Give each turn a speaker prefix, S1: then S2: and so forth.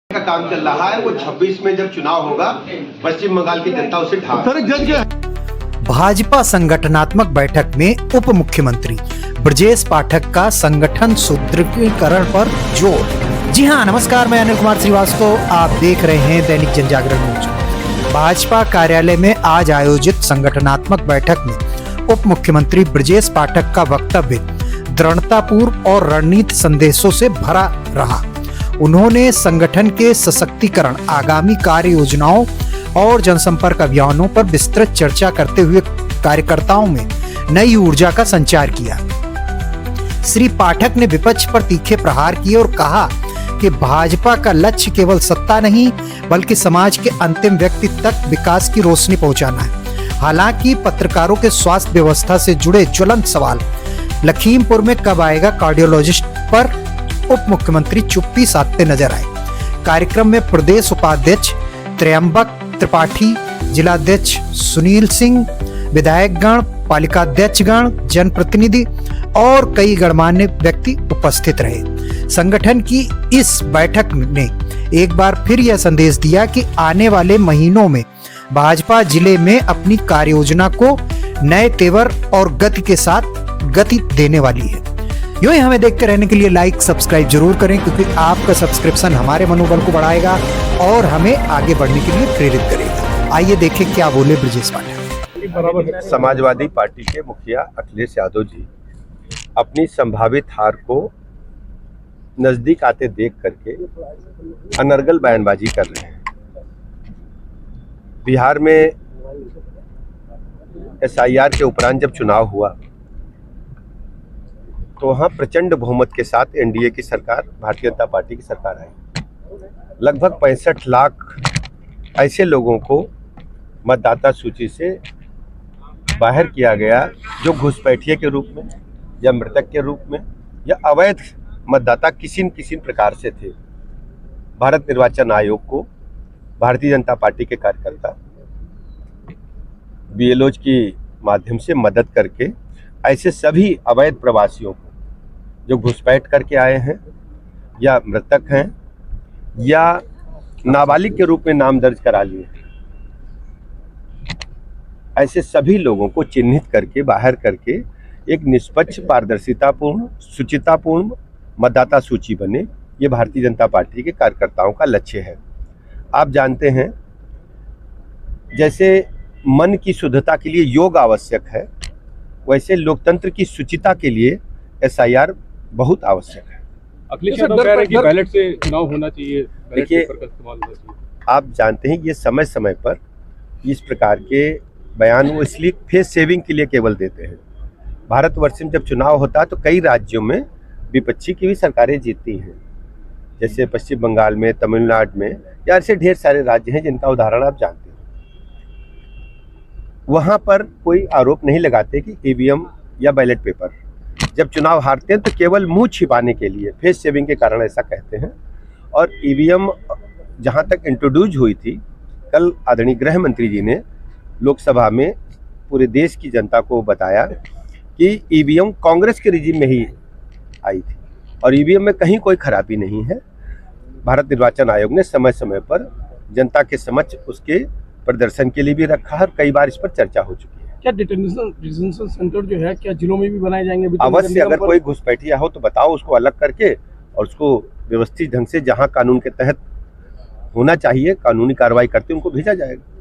S1: का काम चल रहा है। वो 26 में जब चुनाव होगा पश्चिम बंगाल की जनता उसे
S2: भाजपा संगठनात्मक बैठक में उप मुख्यमंत्री ब्रजेश पाठक का संगठन सुदृढ़ीकरण पर जोर। जी हां, नमस्कार, मैं अनिल कुमार श्रीवास्तव, आप देख रहे हैं दैनिक जनजागरण न्यूज। भाजपा कार्यालय में आज आयोजित संगठनात्मक बैठक में उप मुख्यमंत्री ब्रजेश पाठक का वक्तव्य दृढ़तापूर्ण और रणनीतिक संदेशों से भरा रहा। उन्होंने संगठन के सशक्तिकरण, आगामी कार्य योजनाओं और जनसंपर्क अभियानों पर विस्तृत चर्चा करते हुए कार्यकर्ताओं में नई ऊर्जा का संचार किया। श्री पाठक ने विपक्ष पर तीखे प्रहार किए और कहा कि भाजपा का लक्ष्य केवल सत्ता नहीं बल्कि समाज के अंतिम व्यक्ति तक विकास की रोशनी पहुंचाना है। हालांकि पत्रकारों के स्वास्थ्य व्यवस्था से जुड़े ज्वलंत सवाल, लखीमपुर में कब आएगा कार्डियोलॉजिस्ट, पर उप मुख्यमंत्री चुप्पी साधते नजर आए। कार्यक्रम में प्रदेश उपाध्यक्ष त्रयंबक त्रिपाठी, जिलाध्यक्ष सुनील सिंह, विधायकगण, पालिकाध्यक्षगण, जनप्रतिनिधि और कई गणमान्य व्यक्ति उपस्थित रहे। संगठन की इस बैठक ने एक बार फिर यह संदेश दिया कि आने वाले महीनों में भाजपा जिले में अपनी कार्य योजना को नए तेवर और गति के साथ गति देने वाली है। यूं ही हमें देखते रहने के लिए लाइक सब्सक्राइब जरूर करें, क्योंकि आपका सब्सक्रिप्शन हमारे मनोबल को बढ़ाएगा और हमें आगे बढ़ने के लिए प्रेरित करेगा। आइए देखें क्या बोले ब्रजेश पाठक।
S1: समाजवादी पार्टी के मुखिया अखिलेश यादव जी अपनी संभावित हार को नजदीक आते देख करके अनर्गल बयानबाजी कर रहे हैं। बिहार में SIR के उपरांत जब चुनाव हुआ तो वहाँ प्रचंड बहुमत के साथ NDA की सरकार, भारतीय जनता पार्टी की सरकार आई। लगभग 65 लाख ऐसे लोगों को मतदाता सूची से बाहर किया गया जो घुसपैठिए के रूप में या मृतक के रूप में या अवैध मतदाता किसी न किसी प्रकार से थे। भारत निर्वाचन आयोग को भारतीय जनता पार्टी के कार्यकर्ता BLOs की माध्यम से मदद करके ऐसे सभी अवैध प्रवासियों को जो घुसपैठ करके आए हैं या मृतक हैं या नाबालिग के रूप में नाम दर्ज करा लिए, ऐसे सभी लोगों को चिन्हित करके बाहर करके एक निष्पक्ष, पारदर्शितापूर्ण, शुचितापूर्ण मतदाता सूची बने, ये भारतीय जनता पार्टी के कार्यकर्ताओं का लक्ष्य है। आप जानते हैं, जैसे मन की शुद्धता के लिए योग आवश्यक है, वैसे लोकतंत्र की शुचिता के लिए SIR बहुत आवश्यक है।
S3: अखिलेश यादव कह रहे हैं कि बैलेट से चुनाव होना चाहिए,
S1: देखिए, आप जानते हैं ये समय समय पर इस प्रकार के बयान वो इसलिए फेस सेविंग के लिए केवल देते हैं। भारतवर्ष में जब चुनाव होता है तो कई राज्यों में विपक्षी की भी सरकारें जीतती हैं, जैसे पश्चिम बंगाल में, तमिलनाडु में, या ऐसे ढेर सारे राज्य हैं जिनका उदाहरण आप जानते हैं। वहाँ पर कोई आरोप नहीं लगाते कि EVM या बैलेट पेपर, जब चुनाव हारते हैं तो केवल मुंह छिपाने के लिए, फेस सेविंग के कारण ऐसा कहते हैं। और EVM जहाँ तक इंट्रोड्यूस हुई थी, कल आदरणीय गृह मंत्री जी ने लोकसभा में पूरे देश की जनता को बताया कि EVM कांग्रेस के रिजीम में ही आई थी और EVM में कहीं कोई खराबी नहीं है। भारत निर्वाचन आयोग ने समय समय पर जनता के समक्ष उसके प्रदर्शन के लिए भी रखा है और कई बार इस पर चर्चा हो चुकी है।
S3: क्या डिटेंशन सेंटर जो है क्या जिलों में भी बनाए जाएंगे?
S1: अवश्य, अगर कोई घुसपैठिया हो तो बताओ, उसको अलग करके और उसको व्यवस्थित ढंग से जहां कानून के तहत होना चाहिए कानूनी कार्रवाई करते उनको भेजा जाएगा।